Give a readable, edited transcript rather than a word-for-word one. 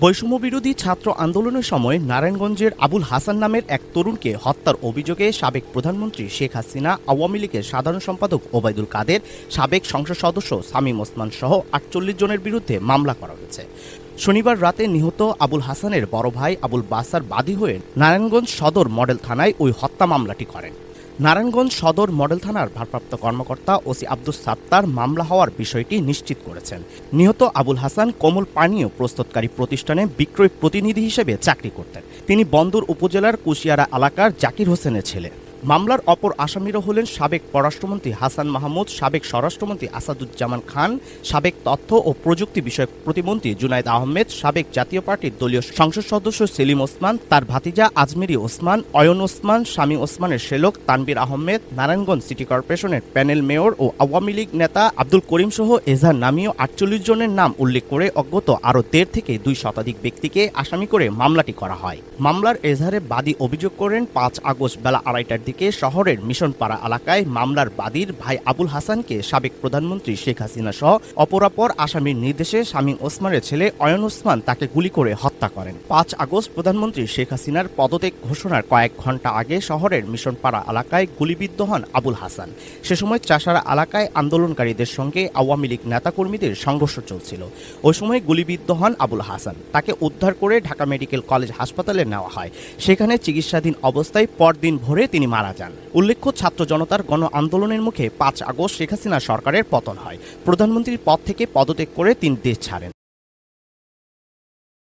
বৈষম্য বিরোধী ছাত্র আন্দোলনের সময় নারায়ণগঞ্জের আবুল হাসান নামের এক তরুণকে হত্যার অভিযোগে সাবেক প্রধানমন্ত্রী শেখ হাসিনা, আওয়ামী লীগের সাধারণ সম্পাদক ওবায়দুল কাদের, সাবেক সংসদ সদস্য শামীম ওসমান সহ ৪৮ জনের বিরুদ্ধে মামলা করা হয়েছে। শনিবার রাতে নিহত আবুল হাসানের বড় ভাই আবুল বাসার বাদী হয়ে নারায়ণগঞ্জ সদর মডেল থানায় ওই হত্যা মামলাটি করেন। নারায়ণগঞ্জ সদর মডেল থানার ভারপ্রাপ্ত কর্মকর্তা ওসি আব্দুস সাত্তার মামলা হওয়ার বিষয়টি নিশ্চিত করেছেন। নিহত আবুল হাসান কোমল পানীয় প্রস্তুতকারী প্রতিষ্ঠানে বিক্রয় প্রতিনিধি হিসেবে চাকরি করতেন। তিনি বন্দর উপজেলার কুশিয়ারা এলাকার জাকির হোসেনের ছেলে। মামলার অপর আসামিরা হলেন সাবেক পররাষ্ট্রমন্ত্রী হাসান মাহমুদ, সাবেক স্বরাষ্ট্রমন্ত্রী আসাদুজ্জামান খান, সাবেক তথ্য ও প্রযুক্তি বিষয়ক প্রতিমন্ত্রী জুনায়েদ আহমেদ, সাবেক জাতীয় পার্টির দলীয় সংসদ সদস্য সেলিম ওসমান, তার ভাতিজা আজমেরি ওসমান, অয়ন ওসমান, শামী ওসমানের শ্যালক তানবীর আহমেদ, নারায়ণগঞ্জ সিটি কর্পোরেশনের প্যানেল মেয়র ও আওয়ামী লীগ নেতা আব্দুল করিম সহ এজাহার নামীয় ৪৮ জনের নাম উল্লেখ করে অজ্ঞাত আরও ১.৫ থেকে ২ শতাধিক ব্যক্তিকে আসামি করে মামলাটি করা হয়। মামলার এজাহারে বাদী অভিযোগ করেন ৫ আগস্ট বেলা ২:৩০টার দিকে শহরের মিশনপাড়া এলাকায় মামলার বাদীর ভাই আবুল হাসানকে সাবেক প্রধানমন্ত্রী শেখ হাসিনা সহ অপরাপর আসামির নির্দেশে শামীম ওসমানের ছেলে অয়ন ওসমান তাকে গুলি করে হত্যা করেন। ৫ আগস্ট প্রধানমন্ত্রী শেখ হাসিনার পদত্যাগ ঘোষণার কয়েক ঘণ্টা আগে শহরের মিশনপাড়া এলাকায় গুলিবিদ্ধ হন আবুল হাসান। সে সময় চাষারা এলাকায় আন্দোলনকারীদের সঙ্গে আওয়ামী লীগ নেতাকর্মীদের সংঘর্ষ চলছিল। ওই সময় গুলিবিদ্ধ হন আবুল হাসান। তাকে উদ্ধার করে ঢাকা মেডিকেল কলেজ হাসপাতালে নেওয়া হয়। সেখানে চিকিৎসাধীন অবস্থায় পরদিন ভোরে তিনি মারা যান। উল্লেখ্য, ছাত্র জনতার গণ আন্দোলনের মুখে ৫ আগস্ট শেখ হাসিনা সরকারের পতন হয়। প্রধানমন্ত্রীর পদ থেকে পদত্যাগ করে তিনি দেশ ছাড়েন।